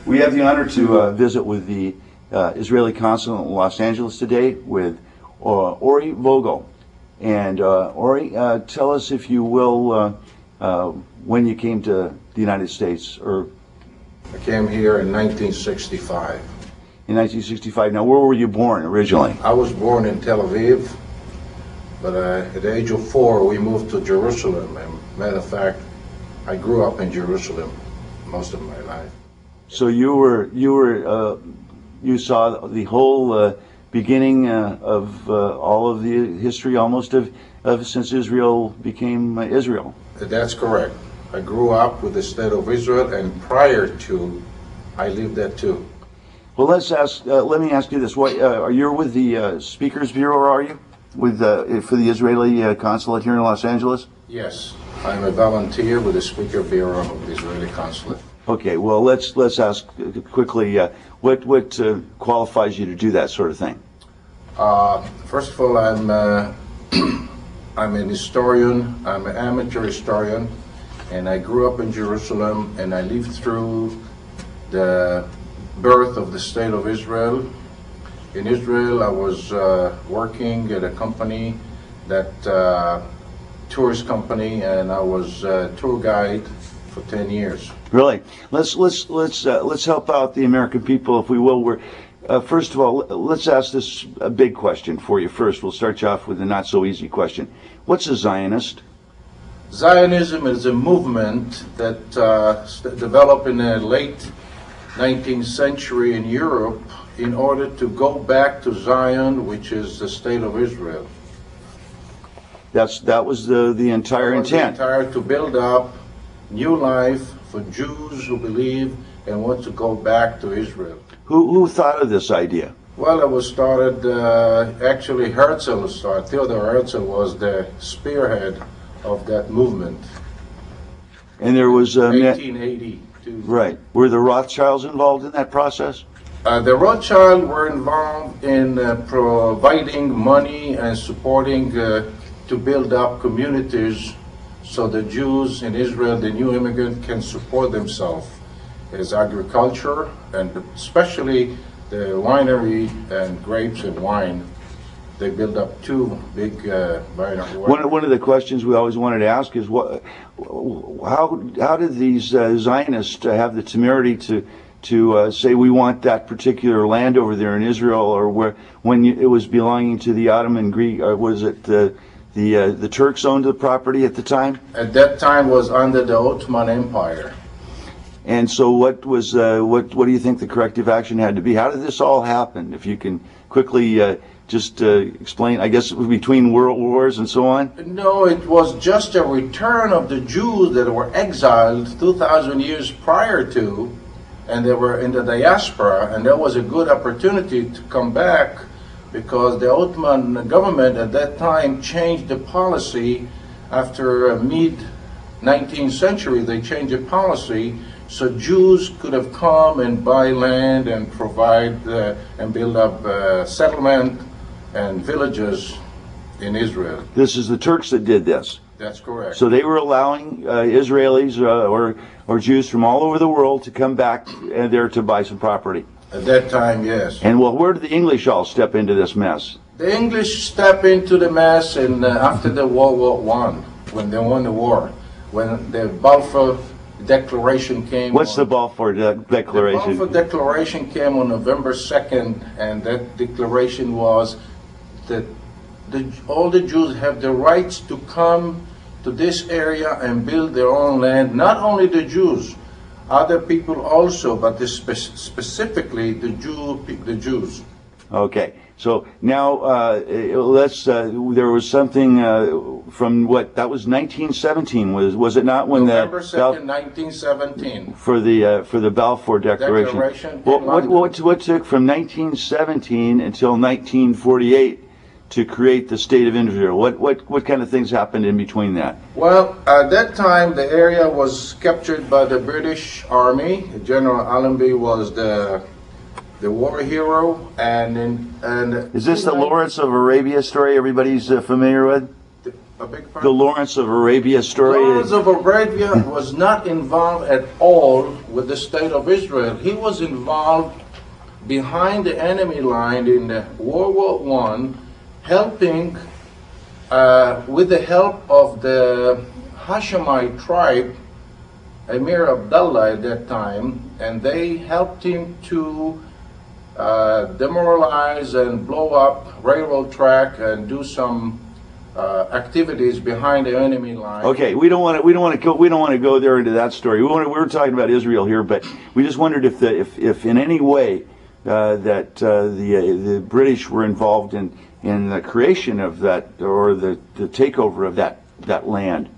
We have the honor to visit with the Israeli Consulate in Los Angeles today with Ori Vogel. And Ori, tell us, if you will, when you came to the United States. I came here in 1965. In 1965. Now, where were you born originally? I was born in Tel Aviv, but at the age of 4, we moved to Jerusalem. And matter of fact, I grew up in Jerusalem most of my life. So you saw the whole beginning of all of the history, almost of since Israel became Israel. That's correct. I grew up with the state of Israel, and prior to, I lived there too. Well, let me ask you this: what you're with the Speakers Bureau, are you, with for the Israeli Consulate here in Los Angeles? Yes, I'm a volunteer with the Speaker Bureau of the Israeli Consulate. Okay. Well, let's ask quickly what qualifies you to do that sort of thing. First of all, I'm an historian. I'm an amateur historian, and I grew up in Jerusalem, and I lived through the birth of the state of Israel. In Israel, I was working at a company, tourist company, and I was a tour guide for 10 years. Really? Let's help out the American people, if we will. First of all, let's ask this a big question for you first. We'll start you off with a not so easy question. What's a Zionist? Zionism is a movement that developed in the late 19th century in Europe in order to go back to Zion, which is the state of Israel. That was the entire intent. To build up new life for Jews who believe and want to go back to Israel. Who thought of this idea? Well, it was started, actually Herzl started. Theodor Herzl was the spearhead of that movement. And there was 1880. Right. Were the Rothschilds involved in that process? The Rothschilds were involved in providing money and supporting to build up communities so the Jews in Israel, the new immigrant, can support themselves as agriculture, and especially the winery and grapes and wine. They built up two big wineries. One of the questions we always wanted to ask is how did these Zionists have the temerity to say we want that particular land over there in Israel, or when it was belonging to the Ottoman Greek, or was it the Turks owned the property at the time? At that time was under the Ottoman Empire. And so what do you think the corrective action had to be? How did this all happen? If you can quickly just explain, I guess, between world wars and so on? No, it was just a return of the Jews that were exiled 2,000 years prior to, and they were in the diaspora, and that was a good opportunity to come back because the Ottoman government at that time changed the policy after mid-19th century. They changed the policy so Jews could have come and buy land and provide and build up settlement and villages in Israel. This is the Turks that did this. That's correct. So they were allowing Israelis or Jews from all over the world to come back there to buy some property. At that time, yes. And well, where did the English all step into this mess? The English step into the mess after the World War I, when they won the war, when the Balfour Declaration came. What's the Balfour Declaration? The Balfour Declaration came on November 2nd, and that declaration was that all the Jews have the rights to come to this area and build their own land. Not only the Jews, other people also, but specifically the Jews. Okay, so now there was something from that was 1917, was it not, when November 2nd, 1917. For the Balfour Declaration. What took from 1917 until 1948 to create the state of Israel? What kind of things happened in between that? Well, at that time the area was captured by the British Army. General Allenby was the war hero, and is this the Lawrence of Arabia story everybody's familiar with? A big part? The Lawrence of Arabia story? Lawrence of Arabia was not involved at all with the state of Israel. He was involved behind the enemy line in World War I, helping with the help of the Hashemite tribe, Emir Abdullah at that time, and they helped him to demoralize and blow up railroad track and do some activities behind the enemy line. Okay, we don't want to go there into that story. We're talking about Israel here, but we just wondered if in any way that the British were involved in the creation of that, or the takeover of that land.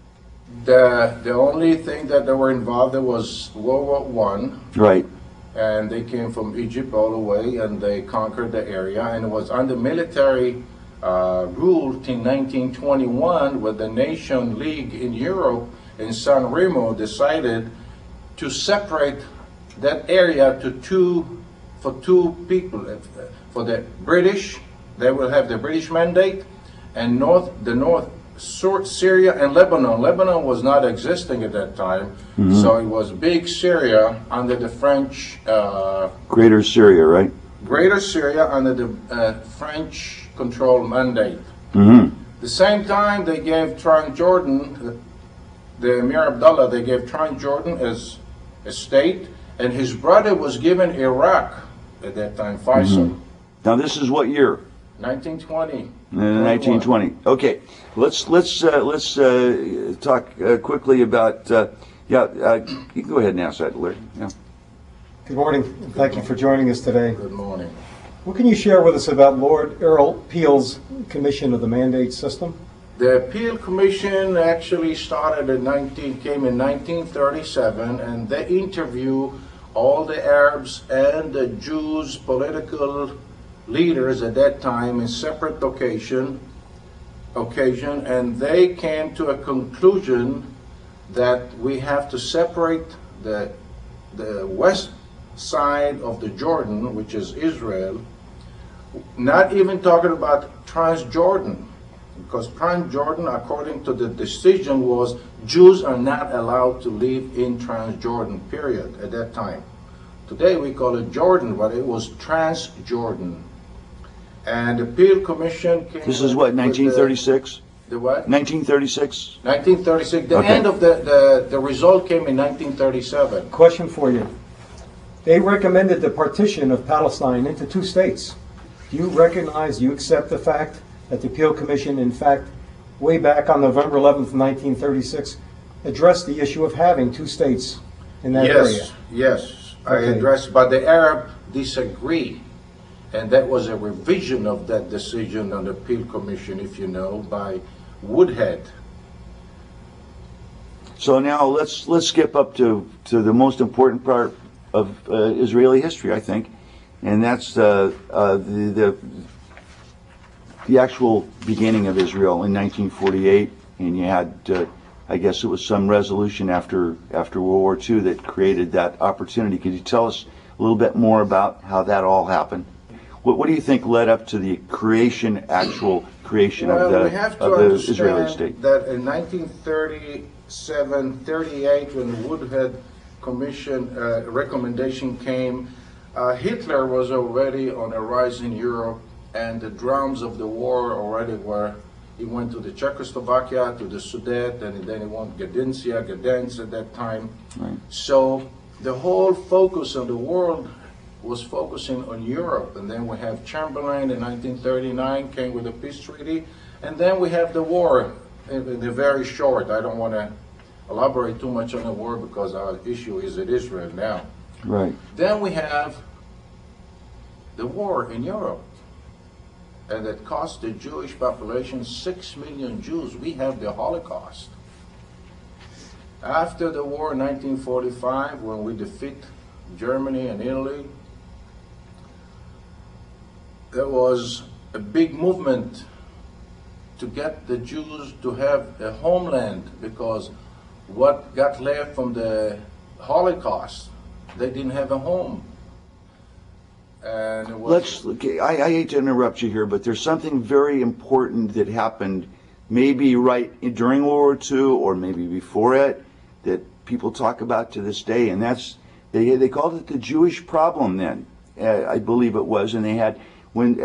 The only thing that they were involved in was World War I. Right. And they came from Egypt all the way, and they conquered the area. And it was under military rule in 1921, where the Nation League in Europe in San Remo decided to separate that area for two people. For the British, they will have the British mandate, and the North Syria and Lebanon. Lebanon was not existing at that time, so it was big Syria under the French. Greater Syria, right? Greater Syria under the French control mandate. The same time they gave Transjordan, the Emir Abdullah, they gave Transjordan as a state, and his brother was given Iraq at that time, Faisal. Now this is what year? 1920. 1920. Okay, let's talk quickly about. You can go ahead and ask that, Larry. Yeah. Good morning, and thank you for joining us today. Good morning. What can you share with us about Lord Earl Peel's Commission of the Mandate System? The Peel Commission actually came in 1937, and they interview all the Arabs and the Jews, political leaders at that time in separate occasion, and they came to a conclusion that we have to separate the west side of the Jordan, which is Israel, not even talking about Transjordan, because Transjordan, according to the decision, was Jews are not allowed to live in Transjordan, period, at that time. Today we call it Jordan, but it was Transjordan. And the Peel Commission came. This is what, 1936? The what? 1936? 1936. The Okay. end of the result came in 1937. Question for you. They recommended the partition of Palestine into two states. Do you accept the fact that the Peel Commission, in fact, way back on November 11th, 1936, addressed the issue of having two states in that area? Yes, I Okay. addressed, but the Arab disagree. And that was a revision of that decision on the Peel Commission, if you know, by Woodhead. So now let's skip up to the most important part of Israeli history, I think, and that's the actual beginning of Israel in 1948. And you had, I guess it was some resolution after World War II that created that opportunity. Could you tell us a little bit more about how that all happened? What do you think led up to the actual creation of the we have to Israeli understand state? that in 1937, 38, when the Woodhead Commission recommendation came, Hitler was already on a rise in Europe, and the drums of the war already were. He went to the Czechoslovakia, to the Sudet, and then he went Gdansk at that time. Right. So the whole focus of the world was focusing on Europe, and then we have Chamberlain in 1939 came with a peace treaty, and then we have the war. The very short. I don't want to elaborate too much on the war because our issue is in Israel now. Right. Then we have the war in Europe, and it cost the Jewish population 6 million Jews. We have the Holocaust. After the war in 1945, when we defeat Germany and Italy, there was a big movement to get the Jews to have a homeland, because what got left from the Holocaust, they didn't have a home. And it was, I hate to interrupt you here, but there's something very important that happened maybe during World War II or maybe before it, that people talk about to this day, and that's they called it the Jewish problem then, I believe it was, and they had one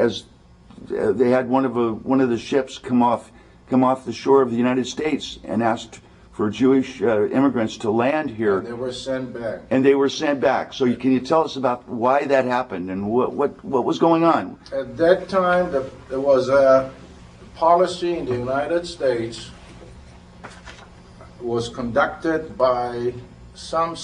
of the ships come off the shore of the United States and asked for Jewish immigrants to land here. And they were sent back. And they were sent back. So can you tell us about why that happened and what was going on? At that time, there was a policy in the United States was conducted by some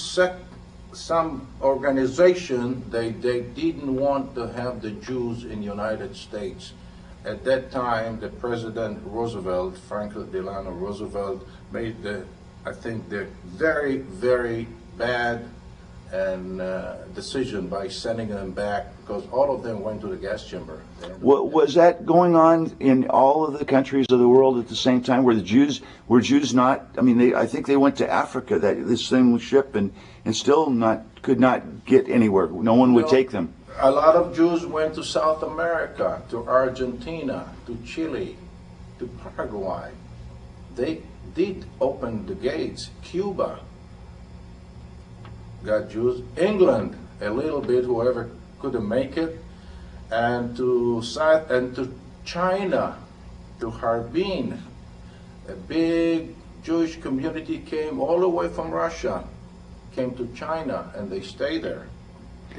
organization. They didn't want to have the Jews in the United States. At that time, the President Roosevelt, Franklin Delano Roosevelt, made the very, very bad decision by sending them back, because all of them went to the gas chamber. Was that going on in all of the countries of the world at the same time? Were Jews not? I mean, I think they went to Africa, this same ship, and still could not get anywhere. No one would take them. A lot of Jews went to South America, to Argentina, to Chile, to Paraguay. They did open the gates. Cuba got Jews. England, a little bit, whoever couldn't make it, and to China, to Harbin. A big Jewish community came all the way from Russia, came to China, and they stayed there.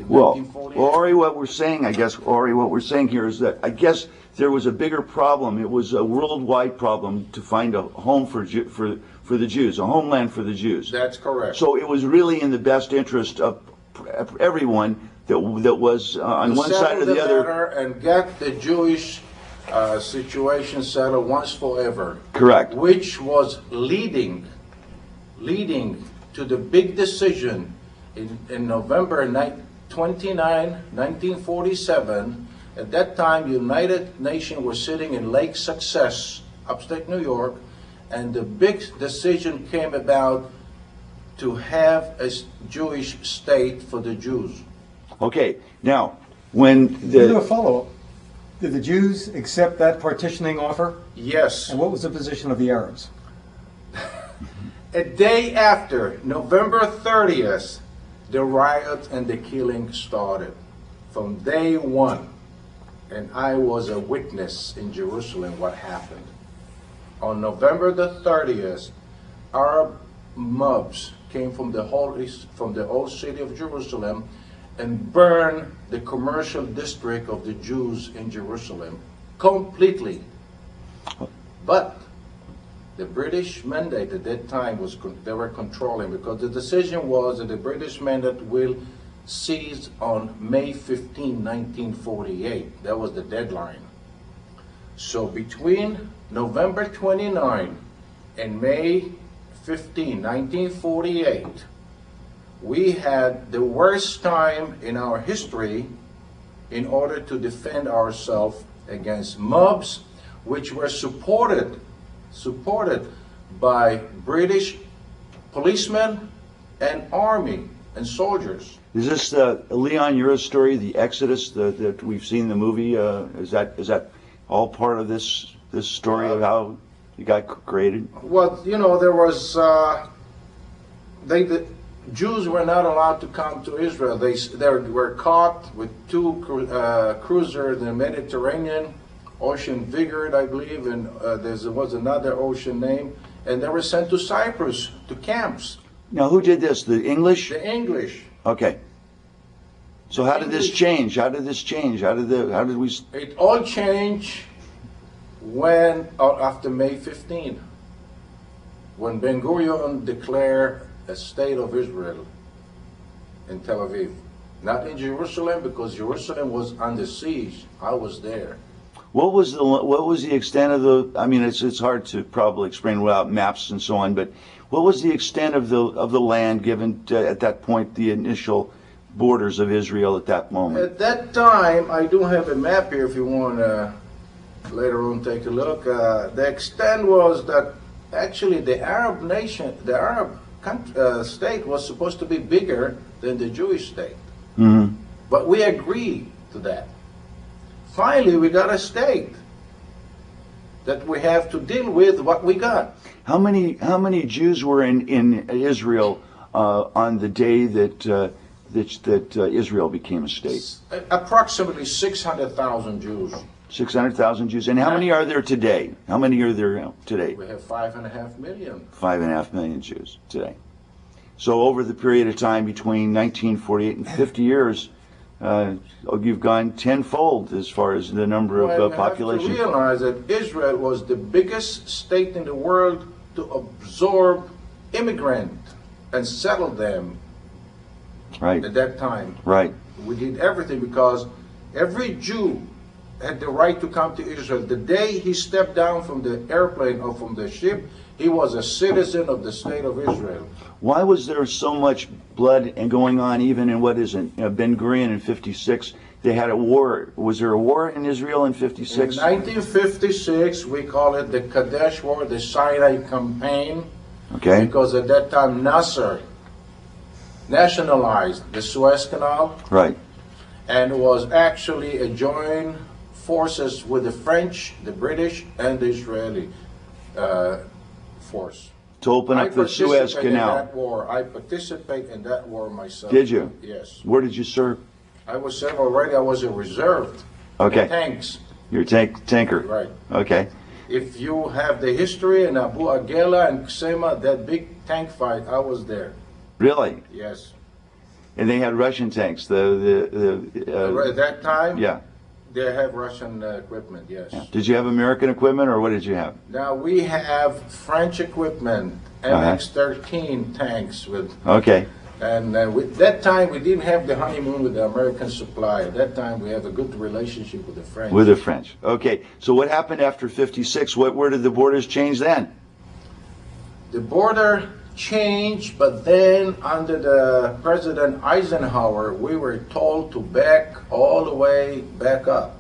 Well, Ori, what we're saying here is that I guess there was a bigger problem. It was a worldwide problem to find a home for the Jews, a homeland for the Jews. That's correct. So it was really in the best interest of everyone that was on one side or the other, and get the Jewish situation settled once forever. Correct. Which was leading to the big decision in November 29, 1947. At that time, United Nations was sitting in Lake Success, upstate New York, and the big decision came about to have a Jewish state for the Jews. Okay, now, when Do a follow-up. Did the Jews accept that partitioning offer? Yes. And what was the position of the Arabs? A day after, November 30th, the riot and the killing started from day one. And I was a witness in Jerusalem what happened. On November the 30th, Arab mobs came from the old city of Jerusalem and burned the commercial district of the Jews in Jerusalem completely. But the British mandate at that time was they were controlling, because the decision was that the British mandate will cease on May 15, 1948. That was the deadline. So between November 29 and May 15, 1948, we had the worst time in our history in order to defend ourselves against mobs which were supported by British policemen and army and soldiers. Is this Leon Ura's story, the Exodus that we've seen in the movie? Is that all part of this story of how it got created? Well, there was the Jews were not allowed to come to Israel. They were caught with two cruisers in the Mediterranean, Ocean Vigor, I believe, and there was another ocean name, and they were sent to Cyprus, to camps. Now, who did this? The English? The English. Okay. So how did this change? How did this change? How did we? It all changed after May 15, when Ben Gurion declared a state of Israel in Tel Aviv. Not in Jerusalem, because Jerusalem was under siege. I was there. What was the extent of the? I mean, it's hard to probably explain without maps and so on. But what was the extent of the land given at that point? The initial borders of Israel at that moment. At that time, I do have a map here. If you want to later on take a look, the extent was that actually the Arab nation, the Arab state, was supposed to be bigger than the Jewish state. Mm-hmm. But we agreed to that. Finally, we got a state. that we have to deal with what we got. How many Jews were in Israel on the day that Israel became a state? Approximately 600,000 Jews. 600,000 Jews. And how many are there today? How many are there today? We have 5.5 million. 5.5 million Jews today. So over the period of time between 1948 and 50 years, you've gone tenfold as far as the number of population. You have to realize that Israel was the biggest state in the world to absorb immigrants and settle them Right. at that time. Right. We did everything because every Jew had the right to come to Israel. The day he stepped down from the airplane or from the ship, he was a citizen of the state of Israel. Why was there so much blood and going on even in what is it, Ben Gurion in 56? They had a war. Was there a war in Israel in 56? In 1956, we call it the Kadesh War, the Sinai Campaign, Okay. because at that time Nasser nationalized the Suez Canal Right. and was actually a joint forces with the French, the British, and the Israeli force. To open I up the Suez participated in Canal. that war. I participate in that war myself. Did you? Yes. Where did you serve? I was served already. I was a reserve. Okay. Tanks. You're a tanker. Right. Okay. If you have the history in Abu Agela and Ksema, that big tank fight, I was there. Really? Yes. And they had Russian tanks. At that time, Yeah. they have Russian equipment, yes. Did you have American equipment or what did you have? Now we have French equipment, MX-13 tanks with, Okay. and with that time we didn't have the honeymoon with the American supply. At that time we have a good relationship with the French. With the French. Okay. So what happened after 56? Where did the borders change then? The border changed, but then under the President Eisenhower, we were told to back all the way back up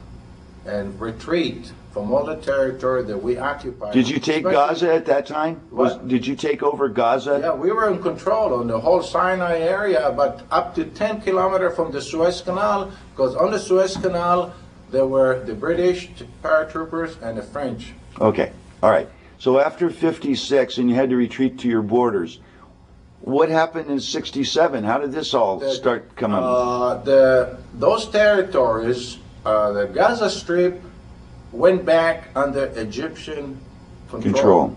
and retreat from all the territory that we occupied. Did you take Gaza at that time? What? Did you take over Gaza? Yeah, we were in control on the whole Sinai area, but up to 10 kilometers from the Suez Canal, because on the Suez Canal, there were the British paratroopers and the French. Okay. All right. So after 56 and you had to retreat to your borders, what happened in 67? How did this all start coming? Those territories, the Gaza Strip, went back under Egyptian control.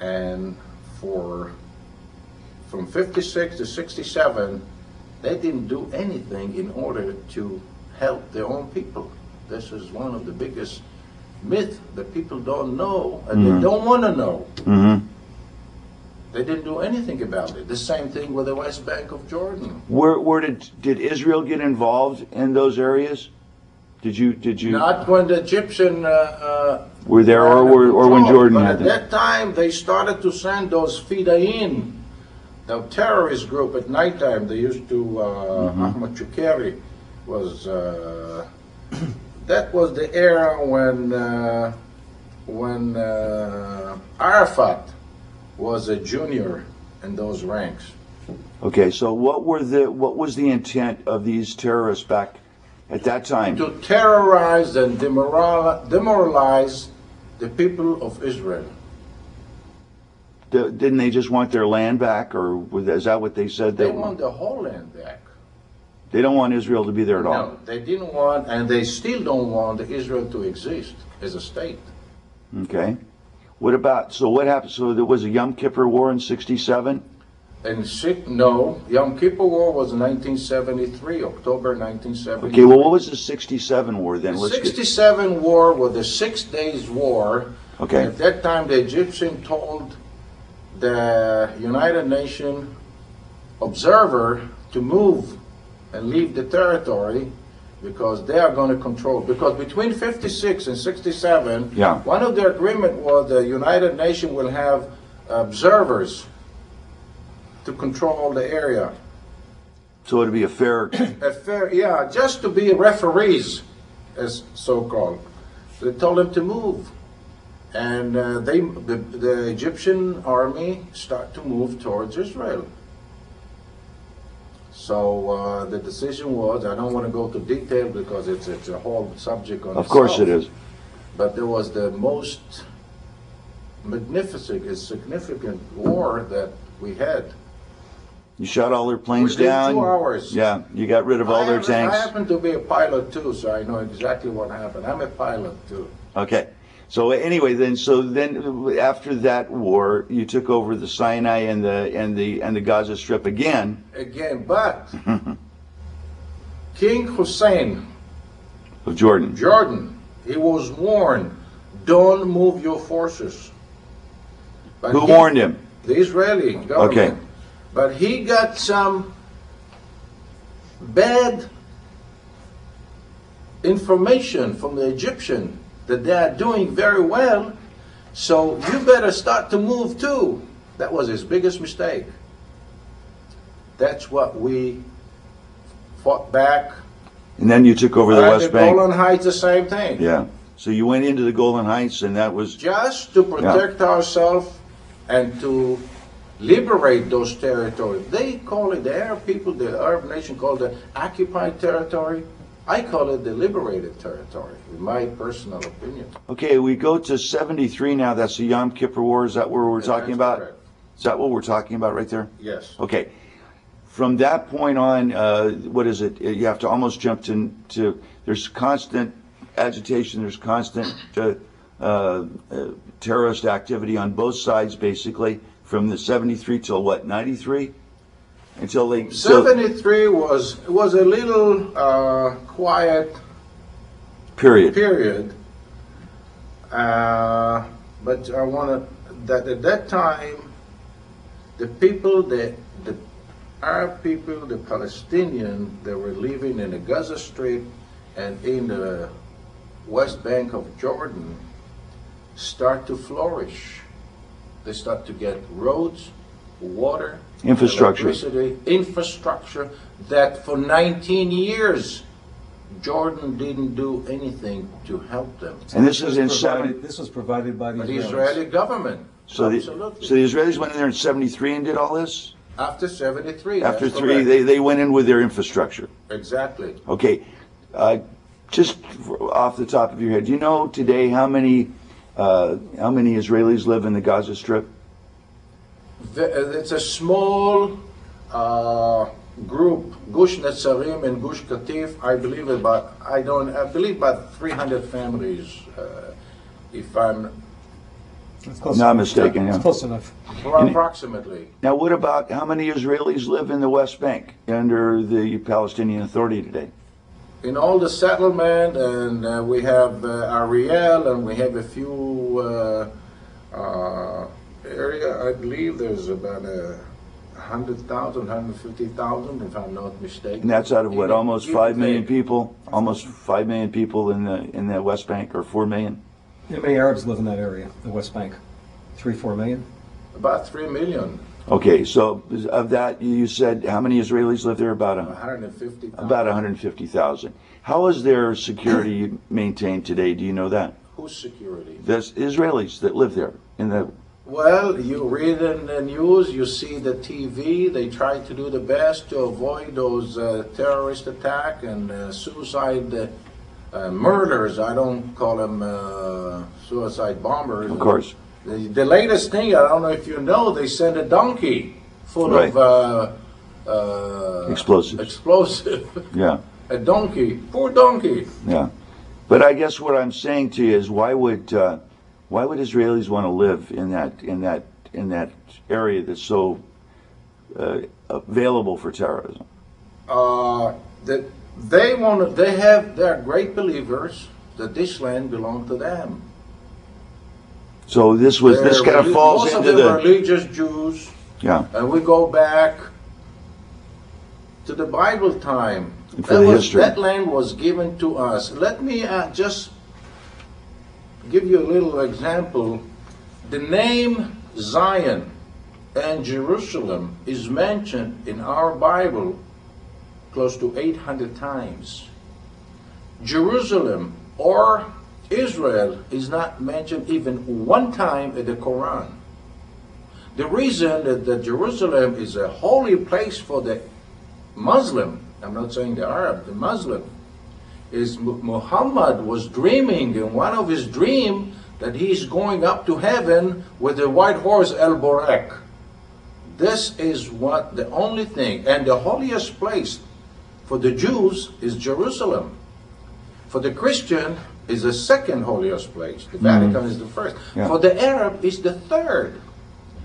And from 56 to 67, they didn't do anything in order to help their own people. This is one of the biggest myths that people don't know and they don't want to know. Mm-hmm. They didn't do anything about it. The same thing with the West Bank of Jordan. Where did Israel get involved in those areas? Did you Not when the Egyptian were there or when Jordan but had at them? that time they started to send those Fidain, the terrorist group at nighttime. They used to Ahmad Chukeri was that was the era when Arafat was a junior in those ranks. Okay, so what was the intent of these terrorists back at that time? To terrorize and demoralize the people of Israel. Didn't they just want their land back, or is that what they said? They want the whole land back. They don't want Israel to be there at all. No, they didn't want, and they still don't want Israel to exist as a state. Okay. What happened? So there was a Yom Kippur War in 67? No, Yom Kippur War was 1973, October 1973. Okay, well, what was the 67 war then? The 67 war was the 6 days war. Okay. At that time, the Egyptian told the United Nations observer to move and leave the territory because they are going to control. Because between 56 and 67, one of the agreement was the United Nations will have observers to control the area. So it'd be a fair, yeah, just to be referees, as so-called. They told them to move. And the Egyptian army start to move towards Israel. So the decision was, I don't want to go to detail because it's a whole subject on itself. Of course it is. but there was the most magnificent and significant war that we had. You shot all their planes Within down. 2 hours. Yeah, you got rid of all their tanks. I happen to be a pilot too, so I know exactly what happened. I'm a pilot too. Okay. So anyway, then after that war, you took over the Sinai and the Gaza Strip again. But King Hussein Of Jordan. he was warned, don't move your forces. But Who warned him? The Israeli government. Okay. But he got some bad information from the Egyptian that they are doing very well, so you better start to move too. That was his biggest mistake. That's what we fought back. And then you took over the West Bank. Golan Heights, the same thing. Yeah. So you went into the Golan Heights, and that was Just to protect ourselves and to liberate those territories. They call it, the Arab people, the Arab nation called it occupied territory. I call it the liberated territory, in my personal opinion. okay. We go to 73 now. That's the Yom Kippur War. Is that what we're talking about? Correct. Is that what we're talking about right there? Yes. Okay. From that point on, what is it? You have to almost jump to there's constant agitation. There's constant terrorist activity on both sides, basically, from the 73 till what, 93? Until they... 73 was a little quiet period. But I want to, that at that time, the people, the Arab people, the Palestinians, they were living in the Gaza Strip and in the West Bank of Jordan, start to flourish. They start to get roads, water, Infrastructure. electricity, infrastructure that for 19 years Jordan didn't do anything to help them. And this is in 70. This was provided by the The Israelis. Israeli government. So the Absolutely. Israelis went in there in 73 and did all this? After 73. After that's three, correct. they went in with their infrastructure. Exactly. Okay. Just off the top of your head, do you know today how many Israelis live in the Gaza Strip? It's a small group, Gush Netzarim and Gush Katif. I believe about 300 families, if I'm That's close Not enough. mistaken, yeah. It's close enough. approximately. Now, what about how many Israelis live in the West Bank under the Palestinian Authority today? In all the settlement, and we have Ariel, and we have a few area. I believe there's about 100,000, 150,000, if I'm not mistaken. And that's out of what, almost Give 5 or million take. people? Almost 5 million people in the West Bank, or 4 million? How many Arabs live in that area, the West Bank? 3-4 million? About 3 million, Okay, so of that, you said how many Israelis live there? About 150,000. 150,000. How is their security maintained today? Do you know that? Whose security? There's Israelis that live there in the. Well, you read in the news, you see the TV, they try to do the best to avoid those terrorist attack and suicide murders. I don't call them suicide bombers. Of course. The latest thing, I don't know if you know, they sent a donkey full Right. of Explosives. explosive. Yeah, A donkey, poor donkey. yeah. But I guess what I'm saying to you is, why would Israelis want to live in that area that's so available for terrorism? That they're great believers that this land belonged to them. So this kind of falls most into of them are the. religious Jews, Yeah. and we go back to the Bible time. And for the history. That land was given to us. Let me just give you a little example. The name Zion and Jerusalem is mentioned in our Bible close to 800 times. Jerusalem or Israel is not mentioned even one time in the Quran. The reason that Jerusalem is a holy place for the Muslim, I'm not saying the Arab, the Muslim, is Muhammad was dreaming in one of his dreams that he's going up to heaven with the white horse El-Borek. This is what the only thing, and the holiest place for the Jews is Jerusalem. For the Christian is the second holiest place. The Vatican is the first. Yeah. For the Arab is the third.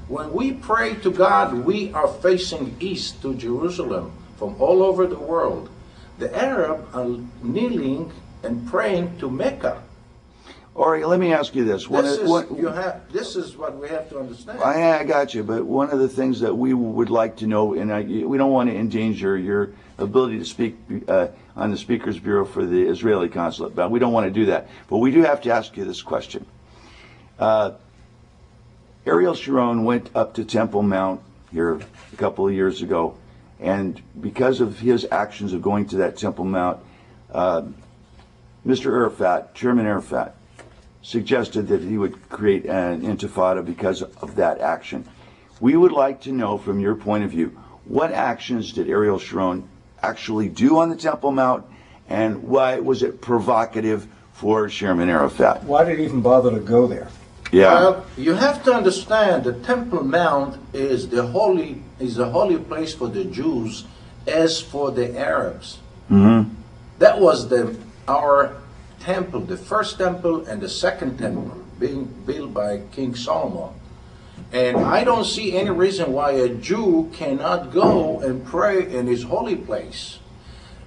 When we pray to God, we are facing east to Jerusalem from all over the world. The Arab are kneeling and praying to Mecca. Ori, let me ask you this. This is what we have to understand. I got you, but one of the things that we would like to know, and we don't want to endanger your ability to speak on the Speakers Bureau for the Israeli Consulate, but we don't want to do that. But we do have to ask you this question. Ariel Sharon went up to Temple Mount here a couple of years ago, and because of his actions of going to that Temple Mount, Mr. Arafat, Chairman Arafat, suggested that he would create an intifada because of that action. We would like to know from your point of view, what actions did Ariel Sharon actually do on the Temple Mount, and why was it provocative for Chairman Arafat? Why did he even bother to go there? Yeah. Well, you have to understand the Temple Mount is the holy place for the Jews as for the Arabs. That was our temple, the first temple and the second temple being built by King Solomon. And I don't see any reason why a Jew cannot go and pray in his holy place.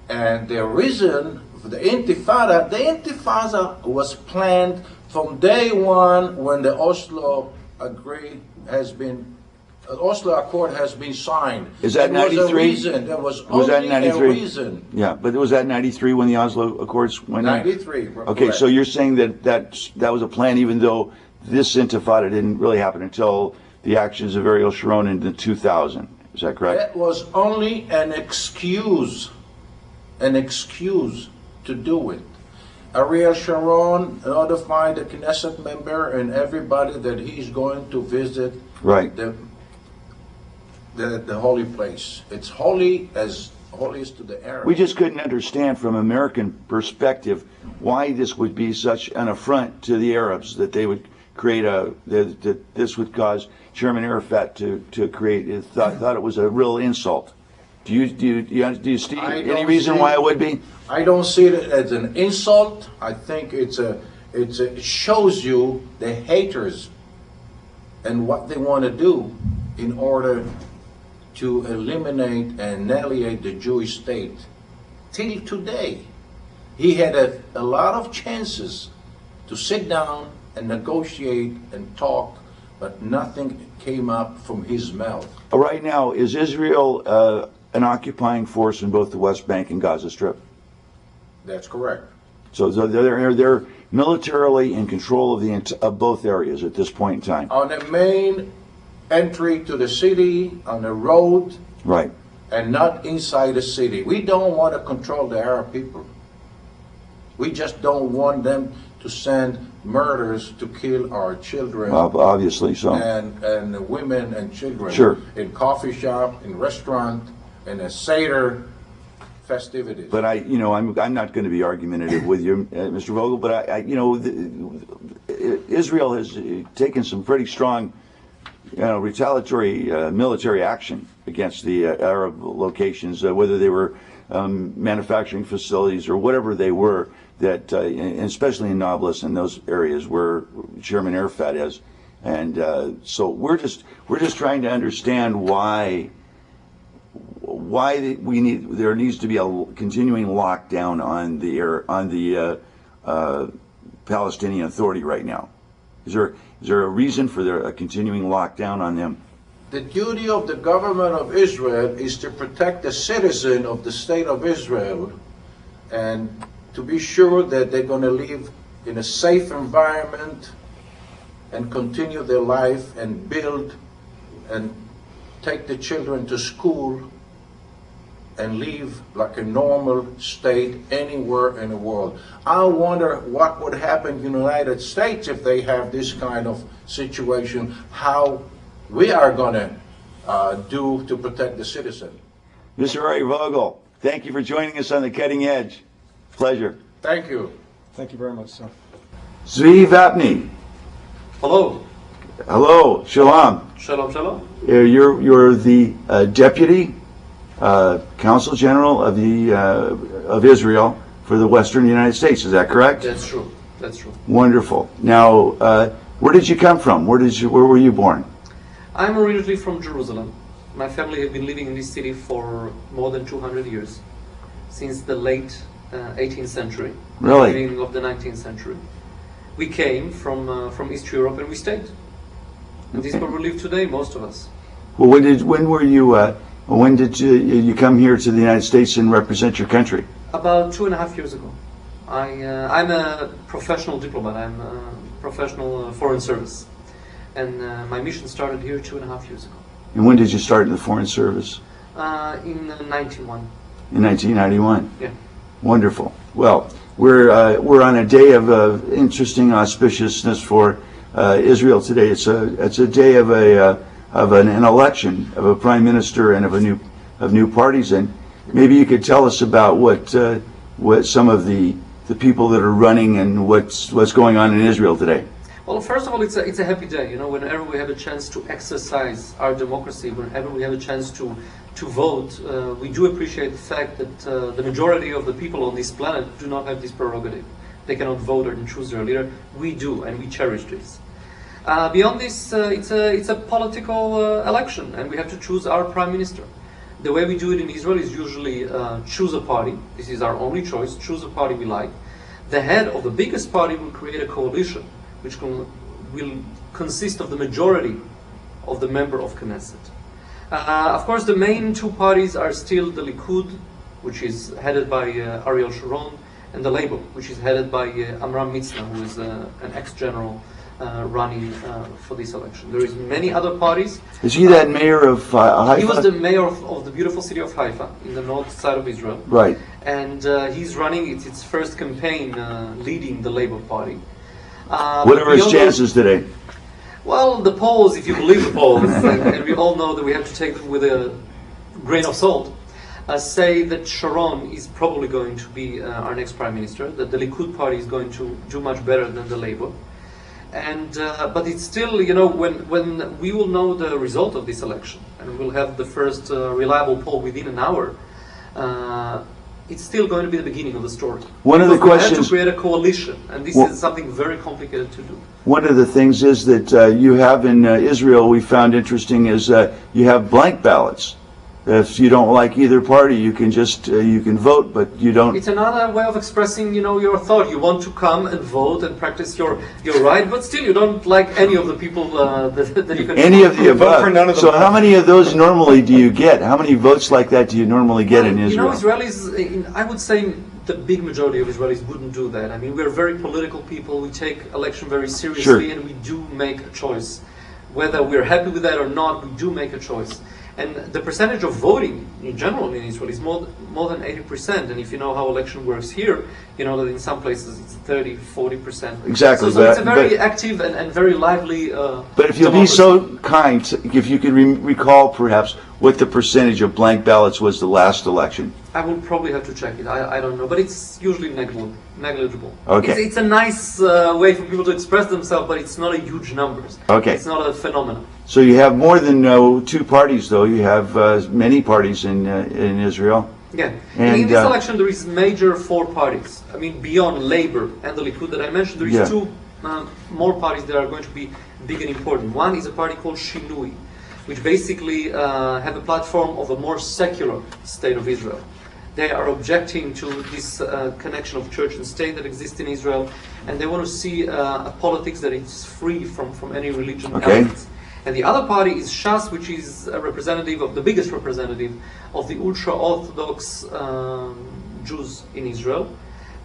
And the reason for the Intifada was planned from day one when the Oslo Accord has been signed. Is that 93? There was Was only that a 93? reason. Yeah, but was that 93 when the Oslo Accords went in? 93. Okay, correct. so you're saying that was a plan, even though this intifada didn't really happen until the actions of Ariel Sharon in 2000. Is that correct? That was only an excuse to do it. Ariel Sharon notified the Knesset member and everybody that he's going to visit Right. the holy place. It's holy as to the Arabs. We just couldn't understand from American perspective why this would be such an affront to the Arabs, that they would create that this would cause Chairman Arafat to create. Thought it was a real insult. Do you see any reason why it would be? I don't see it as an insult. I think it shows you the haters and what they want to do in order to eliminate and annihilate the Jewish state. Till today, he had a lot of chances to sit down and negotiate and talk, but nothing came up from his mouth. Right now, is Israel an occupying force in both the West Bank and Gaza Strip? That's correct. So they're militarily in control of both areas at this point in time. On the main entry to the city, on the road, Right. and not inside the city. We don't want to control the Arab people. We just don't want them to send murders to kill our children Obviously so. and women and children Sure. in coffee shop, in restaurant, in a Seder festivities. But I'm not going to be argumentative with you, Mr. Vogel. But Israel has taken some pretty strong, retaliatory military action against the Arab locations, whether they were manufacturing facilities or whatever they were. That, especially in Nablus and those areas where Chairman Arafat is, and so we're just trying to understand why there needs to be a continuing lockdown on the Palestinian Authority right now. Is there a reason for a continuing lockdown on them? The duty of the government of Israel is to protect the citizen of the state of Israel and to be sure that they're going to live in a safe environment and continue their life and build and take the children to school and live like a normal state anywhere in the world. I wonder what would happen in the United States if they have this kind of situation, how we are going to do to protect the citizen. Mr. Ari Vogel, thank you for joining us on The Cutting Edge. Pleasure. Thank you. Thank you very much, sir. Zvi Vapni. Hello. Hello. Shalom. Shalom, shalom. You're the Deputy Consul General of the of Israel for the Western United States. Is that correct? That's true. That's true. Wonderful. Now, where did you come from? Where were you born? I'm originally from Jerusalem. My family have been living in this city for more than 200 years, since the late 18th century, Really? beginning of the 19th century. We came from East Europe and we stayed. And this is where we live today, most of us. Well, when did you come here to the United States and represent your country? About 2.5 years ago. I'm a professional diplomat. I'm a professional foreign service. And my mission started here 2.5 years ago. And when did you start in the Foreign Service? In 91. In 1991. Yeah. Wonderful. Well, we're on a day of interesting auspiciousness for Israel today. It's a day of an election of a prime minister and of new parties. And maybe you could tell us about what some of the people that are running and what's going on in Israel today. Well, first of all, it's a happy day. Whenever we have a chance to exercise our democracy, whenever we have a chance to vote, we do appreciate the fact that the majority of the people on this planet do not have this prerogative. They cannot vote or choose their leader. We do, and we cherish this. Beyond this, it's a political election, and we have to choose our prime minister. The way we do it in Israel is usually choose a party. This is our only choice. Choose a party we like. The head of the biggest party will create a coalition, which will consist of the majority of the member of Knesset. Of course, the main two parties are still the Likud, which is headed by Ariel Sharon, and the Labour, which is headed by Amram Mitzna, who is an ex-general running for this election. There is many other parties. Is he that mayor of Haifa? He was the mayor of the beautiful city of Haifa, in the north side of Israel. Right. And he's running its first campaign leading the Labour Party. What are his chances today? Well, the polls, if you believe the polls, and we all know that we have to take them with a grain of salt, say that Sharon is probably going to be our next prime minister, that the Likud party is going to do much better than the Labour. And but it's still, when we will know the result of this election, and we'll have the first reliable poll within an hour, it's still going to be the beginning of the story. One of the Because we have questions- to create a coalition, and this is something very complicated to do. One of the things is that you have in Israel, we found interesting, is you have blank ballots. If you don't like either party, you can just you can vote, but you don't. It's another way of expressing, your thought. You want to come and vote and practice your right, but still you don't like any of the people that you can. Any of the You vote above. for none of them. So how many of those normally do you get? How many votes like that do you normally get in Israel? Israelis, I would say the big majority of Israelis wouldn't do that. I mean, we're very political people. We take election very seriously, Sure. and we do make a choice. Whether we're happy with that or not, we do make a choice. And the percentage of voting in general in Israel is more than 80%. And if you know how election works here, you know that in some places it's 30, 40%. Exactly, So it's a but- very active and very lively But if you'll be so kind, if you could recall perhaps what the percentage of blank ballots was the last election. I will probably have to check it. I don't know, but it's usually negligible. Okay. It's a nice way for people to express themselves, but it's not a huge numbers. Okay. It's not a phenomenon. So you have more than two parties, though. You have many parties in Israel. Yeah. And, in this election, there is major four parties. I mean, beyond Labour and the Likud that I mentioned, there is Yeah. two more parties that are going to be big and important. One is a party called Shinui, which basically have a platform of a more secular state of Israel. They are objecting to this connection of church and state that exists in Israel, and they want to see a politics that is free from any religion Okay. elements. And the other party is Shas, which is a representative of the biggest representative of the ultra-Orthodox Jews in Israel,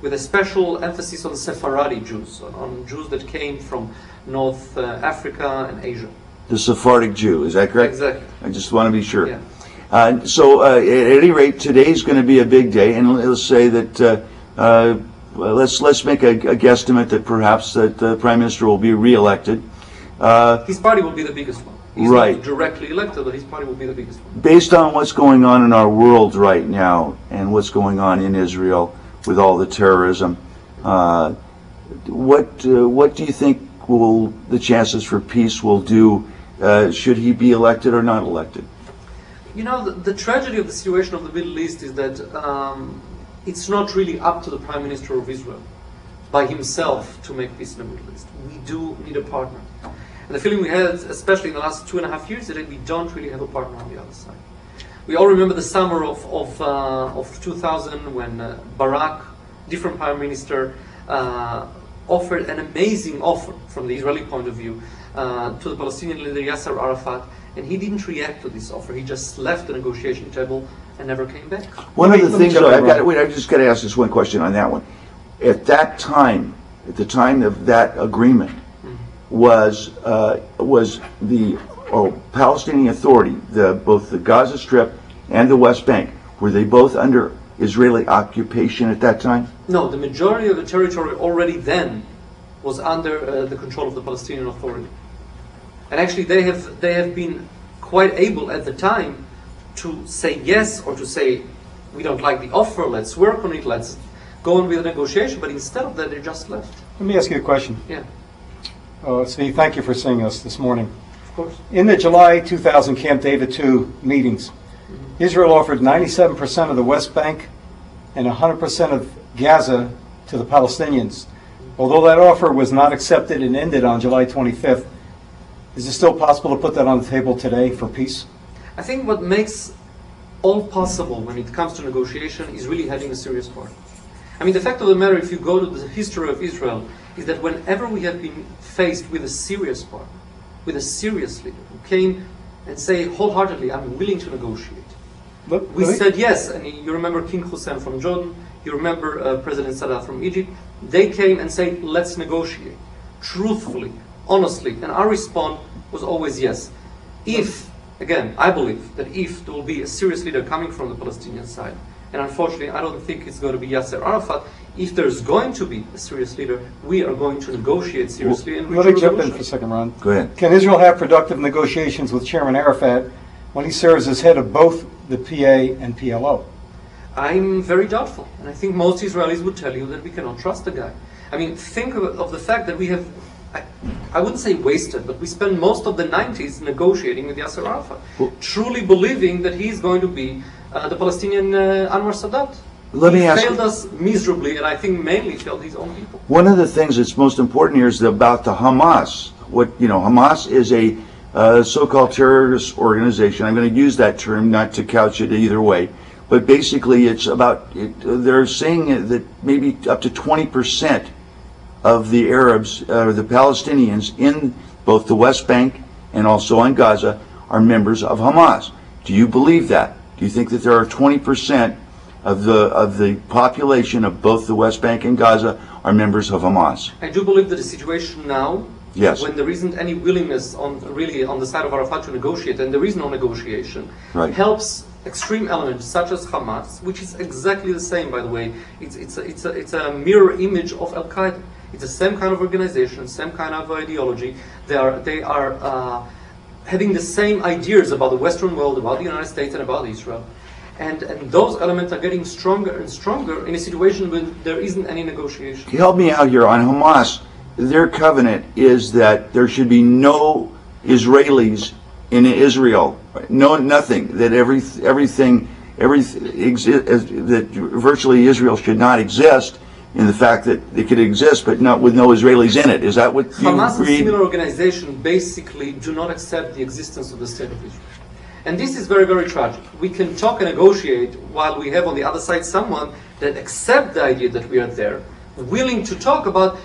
with a special emphasis on Sephardi Jews, on Jews that came from North Africa and Asia. The Sephardic Jew, is that correct? Exactly. I just want to be sure. Yeah. So at any rate, today's going to be a big day, and let's say that let's make a guesstimate that perhaps that the Prime Minister will be re-elected. His party will be the biggest one. He's Right. not directly elected, but his party will be the biggest one. Based on what's going on in our world right now and what's going on in Israel, with all the terrorism. What do you think will the chances for peace will do? Should he be elected or not elected? You know, the tragedy of the situation of the Middle East is that it's not really up to the Prime Minister of Israel by himself to make peace in the Middle East. We do need a partner. And the feeling we had, especially in the last 2.5 years, is that we don't really have a partner on the other side. We all remember the summer of 2000 when Barak, different Prime Minister, offered an amazing offer from the Israeli point of view to the Palestinian leader Yasser Arafat, and he didn't react to this offer. He just left the negotiation table and never came back. One of the things, I just got to ask this one question on that one. At that time, at the time of that agreement, was the Palestinian Authority, both the Gaza Strip and the West Bank, were they both under Israeli occupation at that time? No, the majority of the territory already then was under the control of the Palestinian Authority. And actually they have been quite able at the time to say yes or to say, we don't like the offer, let's work on it, let's go on with the negotiation, but instead of that they just left. Let me ask you a question. Yeah, Steve, thank you for seeing us this morning. of course. In the July 2000 Camp David II meetings, Israel offered 97% of the West Bank and 100% of Gaza to the Palestinians. Although that offer was not accepted and ended on July 25th, is it still possible to put that on the table today for peace? I think what makes all possible when it comes to negotiation is really having a serious partner. I mean, the fact of the matter, if you go to the history of Israel, is that whenever we have been faced with a serious partner, with a serious leader who came and say wholeheartedly, I'm willing to negotiate. We said yes, and you remember King Hussein from Jordan, you remember President Sadat from Egypt, they came and said, let's negotiate, truthfully, honestly, and our response was always yes. If, again, I believe that if there will be a serious leader coming from the Palestinian side, and unfortunately I don't think it's going to be Yasser Arafat, if there's going to be a serious leader, we are going to negotiate seriously. And let me jump in for a second, Ron. Go ahead. Can Israel have productive negotiations with Chairman Arafat when he serves as head of both the PA and PLO? I'm very doubtful, and I think most Israelis would tell you that we cannot trust the guy. I mean, think of the fact that we have, I wouldn't say wasted, but we spent most of the 90s negotiating with Yasser Arafat, truly believing that he's going to be the Palestinian Anwar Sadat. He failed us miserably, and I think mainly failed his own people. One of the things that's most important here is about the Hamas. Hamas is a so-called terrorist organization. I'm going to use that term, not to couch it either way, but basically it's about, they're saying that maybe up to 20% of the Arabs, the Palestinians in both the West Bank and also in Gaza are members of Hamas. Do you believe that? Do you think that there are 20% of the population of both the West Bank and Gaza are members of Hamas? I do believe that the situation now, yes, when there isn't any willingness on the side of Arafat to negotiate, and there is no negotiation, right, helps extreme elements such as Hamas, which is exactly the same, by the way. It's a mirror image of Al Qaeda. It's the same kind of organization, same kind of ideology. They are having the same ideas about the Western world, about the United States, and about Israel. And those elements are getting stronger and stronger in a situation when there isn't any negotiation. Help me out here on Hamas. Their covenant is that there should be no Israelis in Israel, nothing. That everything that virtually Israel should not exist. In the fact that it could exist, but not with no Israelis in it. Is that what you Hamas and read? similar organizations basically do not accept the existence of the State of Israel. And this is very, very tragic. We can talk and negotiate while we have on the other side someone that accepts the idea that we are there, willing to talk about,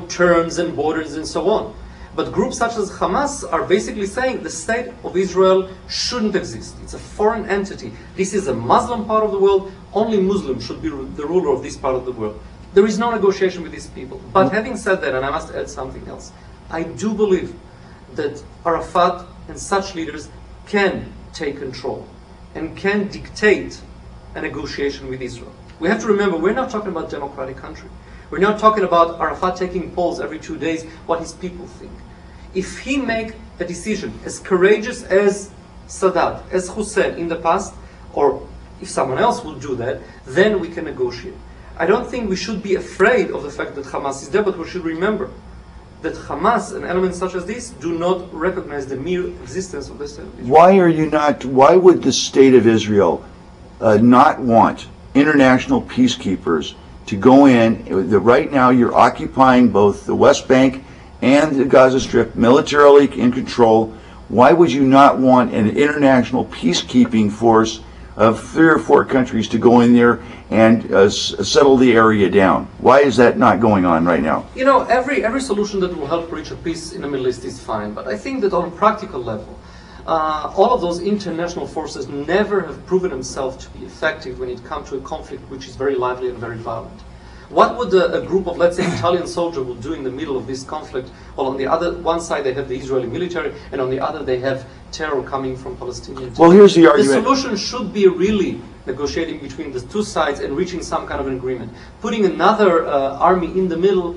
terms and borders and so on. But groups such as Hamas are basically saying the State of Israel shouldn't exist. It's a foreign entity. This is a Muslim part of the world. Only Muslims should be the ruler of this part of the world. There is no negotiation with these people. But having said that, and I must add something else, I do believe that Arafat and such leaders can take control and can dictate a negotiation with Israel. We have to remember, we're not talking about a democratic country. We're not talking about Arafat taking polls every 2 days, what his people think. If he make a decision as courageous as Sadat, as Hussein in the past, or if someone else will do that, then we can negotiate. I don't think we should be afraid of the fact that Hamas is there, but we should remember that Hamas and elements such as this do not recognize the mere existence of the state of Israel. Why would the state of Israel not want international peacekeepers to go in? Right now you're occupying both the West Bank and the Gaza Strip, militarily in control. Why would you not want an international peacekeeping force of 3 or 4 countries to go in there and settle the area down? Why is that not going on right now? You know, every solution that will help reach a peace in the Middle East is fine, but I think that on a practical level, all of those international forces never have proven themselves to be effective when it comes to a conflict which is very lively and very violent. What would a group of, let's say, Italian soldiers would do in the middle of this conflict? Well, on the one side they have the Israeli military, and on the other they have terror coming from Palestinians. Well, here's the argument. The solution should be really negotiating between the two sides and reaching some kind of an agreement. Putting another army in the middle,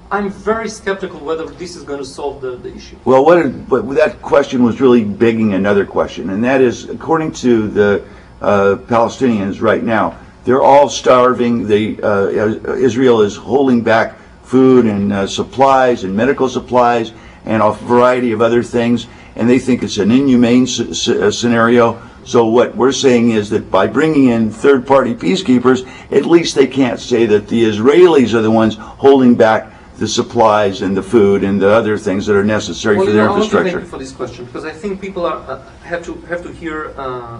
I'm very skeptical whether this is going to solve the issue. Well, but that question was really begging another question, and that is, according to the Palestinians right now, they're all starving. Israel is holding back food and supplies and medical supplies and a variety of other things, and they think it's an inhumane scenario. So what we're saying is that by bringing in third-party peacekeepers, at least they can't say that the Israelis are the ones holding back the supplies and the food and the other things that are necessary for their infrastructure. Thank you for this question, because I think people have to hear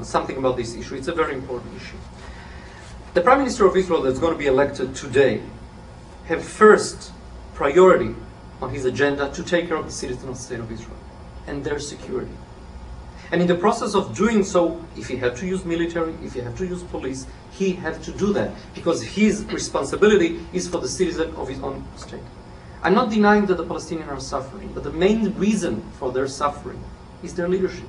something about this issue. It's a very important issue. The Prime Minister of Israel that's going to be elected today have first priority on his agenda to take care of the citizens of the State of Israel and their security. And in the process of doing so, if he had to use military, if he had to use police, he had to do that because his responsibility is for the citizen of his own state. I'm not denying that the Palestinians are suffering, but the main reason for their suffering is their leadership.